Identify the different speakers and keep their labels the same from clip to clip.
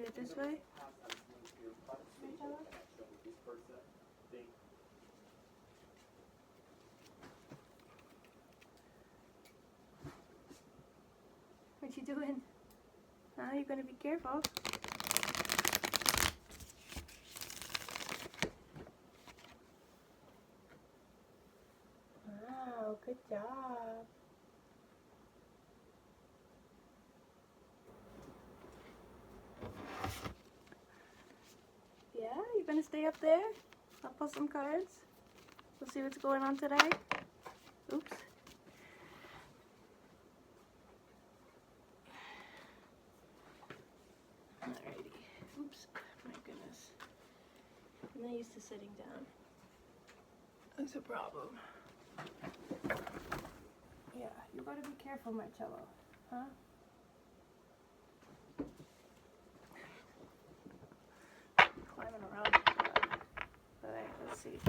Speaker 1: do it this way? What you doing? You're gonna be careful. Wow, good job. Yeah, you're gonna stay up there? I'll pull some cards. We'll see what's going on today. Oops. Alrighty. Oops. My goodness. I'm not used to sitting down. That's a problem. Yeah, you gotta be careful, Marcello. Huh? Climbing around. Alright, let's see.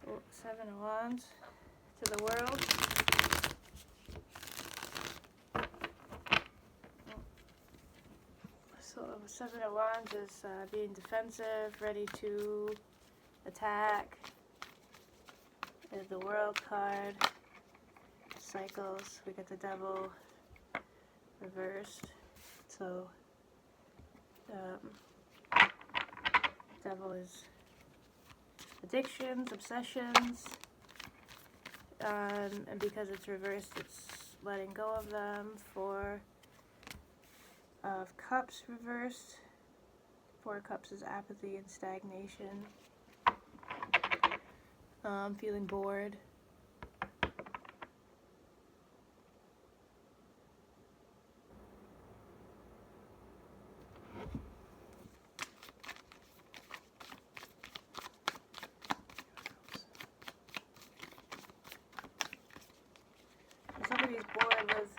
Speaker 1: Oh, 7 of Wands to the world. So 7 of Wands is being defensive, ready to attack. There's the World card. Cycles. We got the Devil reversed. So Devil is addictions, obsessions, and because it's reversed, it's letting go of them. 4 of Cups reversed. 4 of Cups is apathy and stagnation. Feeling bored. Somebody's bored with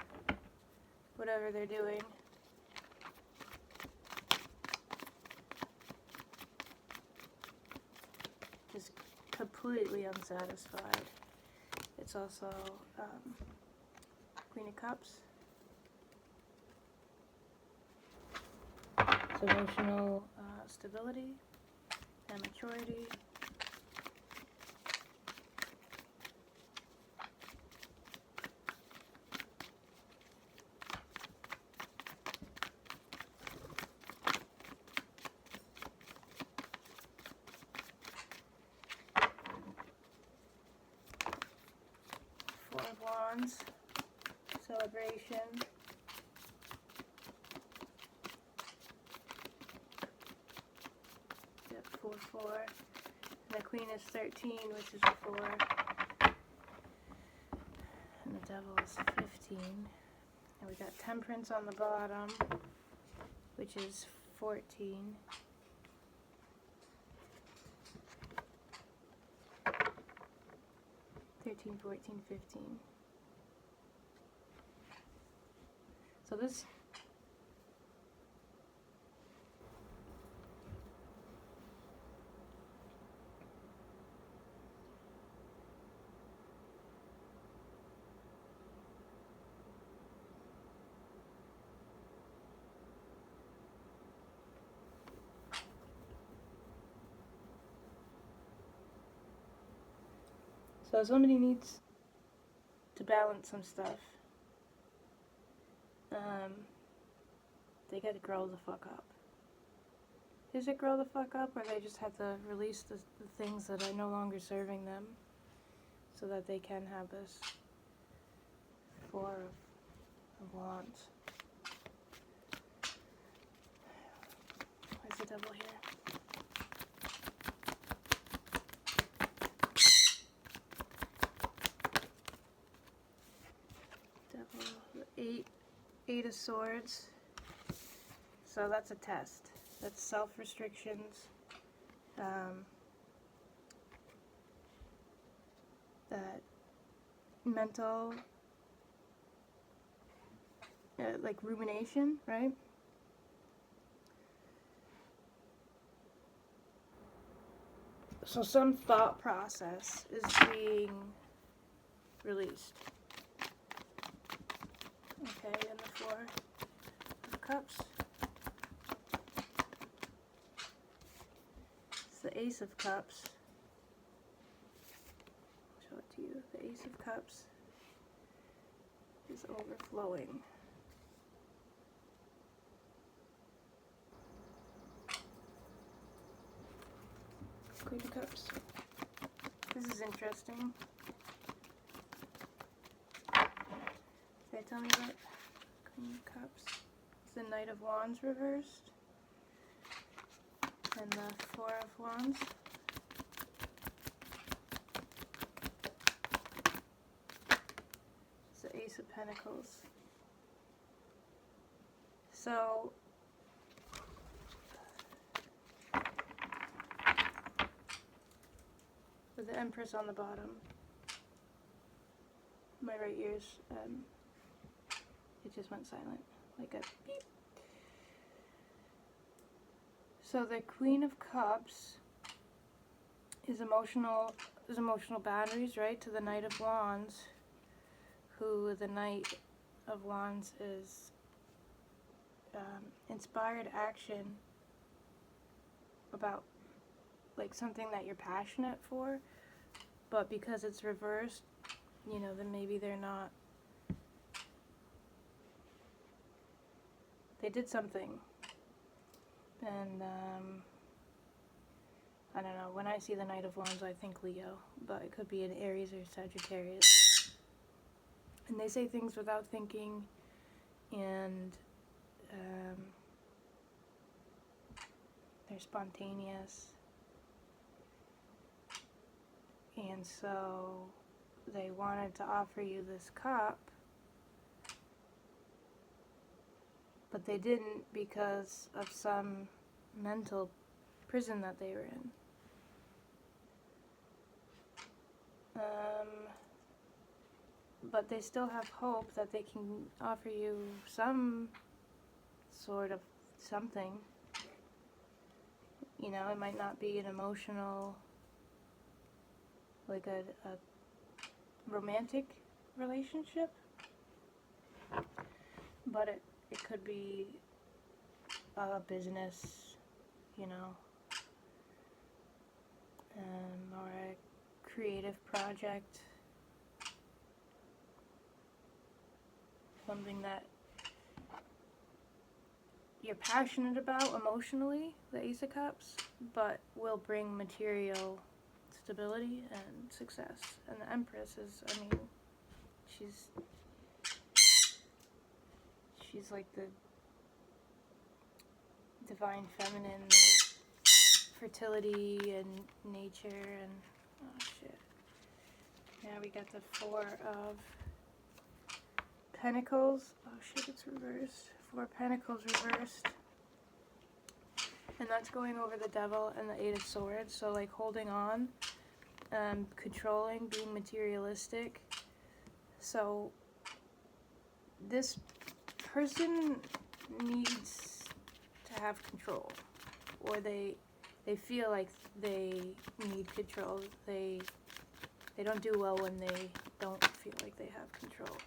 Speaker 1: whatever they're doing. Just completely unsatisfied. It's also Queen of Cups. It's emotional stability and maturity. Wands, celebration, yep, 4, 4, and the Queen is 13, which is a 4, and the Devil is 15, and we got Temperance on the bottom, which is 14, 13, 14, 15. So this so somebody needs to balance some stuff. They gotta grow the fuck up. Is it grow the fuck up, or they just have to release the things that are no longer serving them so that they can have this 4 of Wands. Where's the Devil here? Devil, the 8 of Swords. So that's a test. That's self-restrictions. That mental, like rumination, right? So some thought process is being released. Okay, and the 4 Cups. It's the Ace of Cups. I'll show it to you. The Ace of Cups is overflowing. Queen of Cups. This is interesting. Did I tell me about Queen of Cups? It's the Knight of Wands reversed. And the Four of Wands. It's the Ace of Pentacles. So, with the Empress on the bottom, my right ear's, it just went silent, like a beep. So the Queen of Cups is emotional boundaries, right, to the Knight of Wands, who the Knight of Wands is inspired action about like something that you're passionate for, but because it's reversed, you know, then maybe they're not, they did something. And I don't know, when I see the Knight of Wands I think Leo, but it could be an Aries or Sagittarius. And they say things without thinking, and they're spontaneous. And so they wanted to offer you this cup, but they didn't because of some mental prison that they were in. But they still have hope that they can offer you some sort of something. You know, it might not be an emotional, like a romantic relationship, but it could be a business, you know, or a creative project, something that you're passionate about emotionally, the Ace of Cups, but will bring material stability and success. And the Empress is, I mean, she's like the divine feminine, like fertility and nature and, oh shit. Now we got the Four of Pentacles. Oh shit, it's reversed. Four of Pentacles reversed. And that's going over the Devil and the Eight of Swords. So like holding on, controlling, being materialistic. So this person needs to have control, or they feel like they need control. They don't do well when they don't feel like they have control.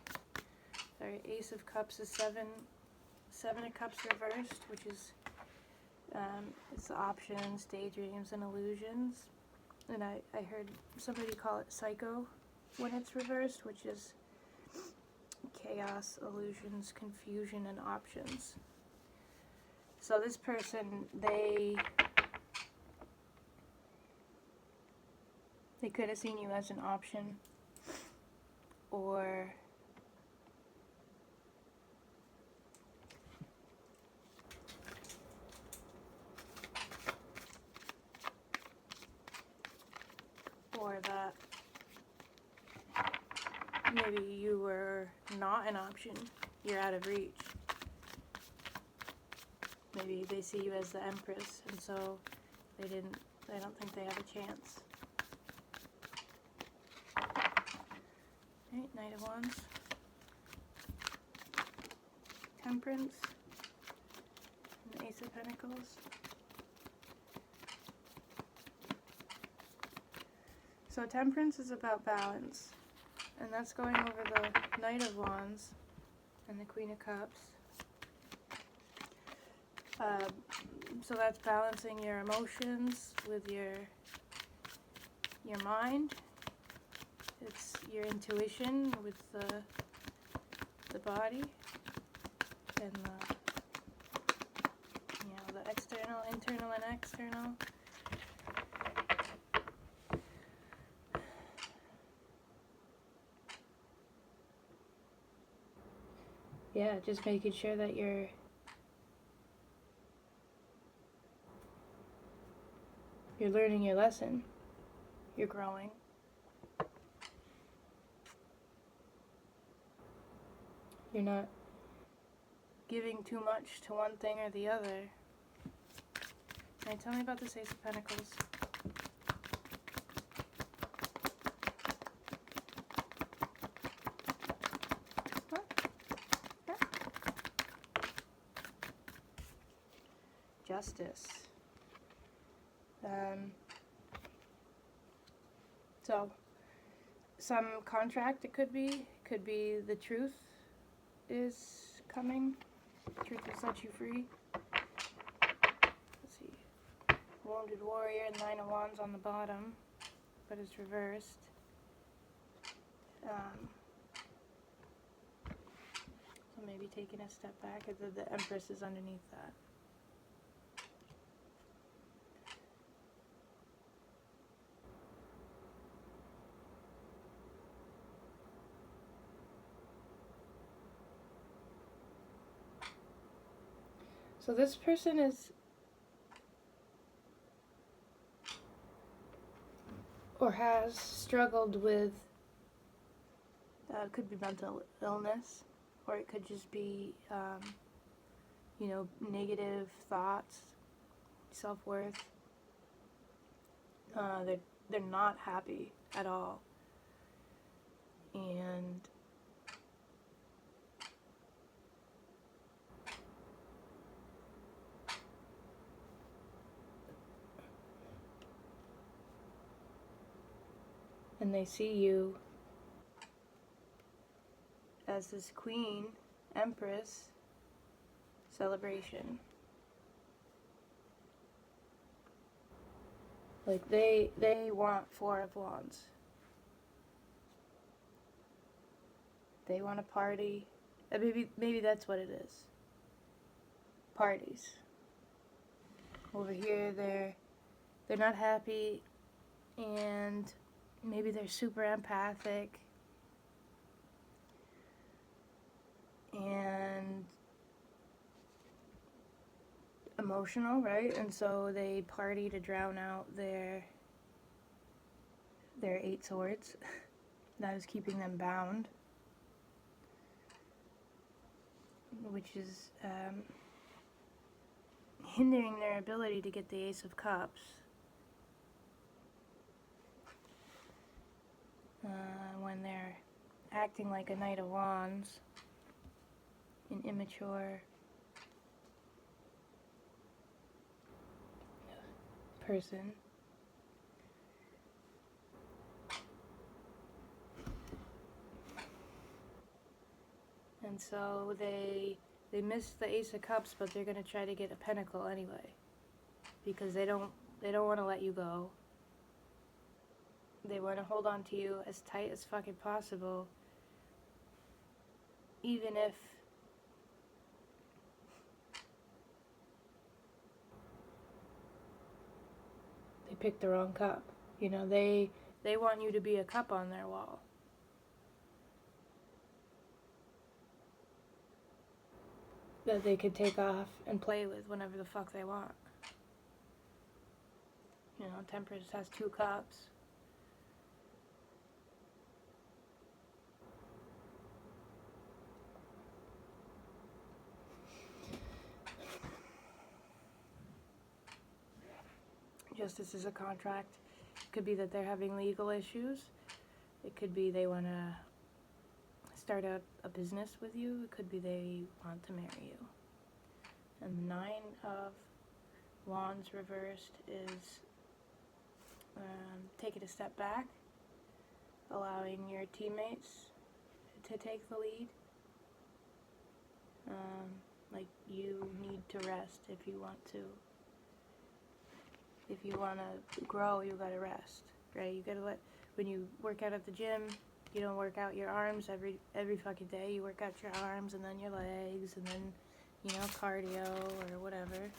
Speaker 1: Sorry, Ace of Cups is Seven of Cups reversed, which is it's the options, daydreams, and illusions. And I heard somebody call it psycho when it's reversed, which is chaos, illusions, confusion, and options. So this person, they could have seen you as an option, or that maybe you were not an option, you're out of reach. Maybe they see you as the Empress, and so they don't think they have a chance. Right, Knight of Wands, Temperance, and Ace of Pentacles. So Temperance is about balance, and that's going over the Knight of Wands and the Queen of Cups. So that's balancing your emotions with your mind. It's your intuition with the body, and the external, internal, and external. Yeah, just making sure that you're learning your lesson. You're growing. You're not giving too much to one thing or the other. Now tell me about this Ace of Pentacles. Justice. So, some contract it could be the truth is coming. Truth will set you free. Let's see. Wounded Warrior, 9 of Wands on the bottom, but it's reversed. So maybe taking a step back, the Empress is underneath that. So this person is, or has struggled with, could be mental illness, or it could just be, negative thoughts, self-worth. They're not happy at all. And they see you as this queen, empress, celebration. Like they want 4 of Wands. They want to party. Maybe that's what it is. Parties. Over here they're not happy, and maybe they're super empathic and emotional, right? And so they party to drown out their 8 swords that is keeping them bound, which is hindering their ability to get the Ace of Cups. When they're acting like a Knight of Wands, an immature person. And so they missed the Ace of Cups, but they're gonna try to get a Pentacle anyway, because they don't want to let you go. They want to hold on to you as tight as fucking possible, even if they picked the wrong cup. They want you to be a cup on their wall. That they could take off and play with whenever the fuck they want. Temperance has 2 cups. Justice is a contract. It could be that they're having legal issues. It could be they want to start a business with you. It could be they want to marry you. And the 9 of Wands reversed is taking a step back, allowing your teammates to take the lead. Like you need to rest if you want to. If you want to grow, you gotta rest, right? You gotta when you work out at the gym, you don't work out your arms every fucking day. You work out your arms and then your legs and then, cardio or whatever.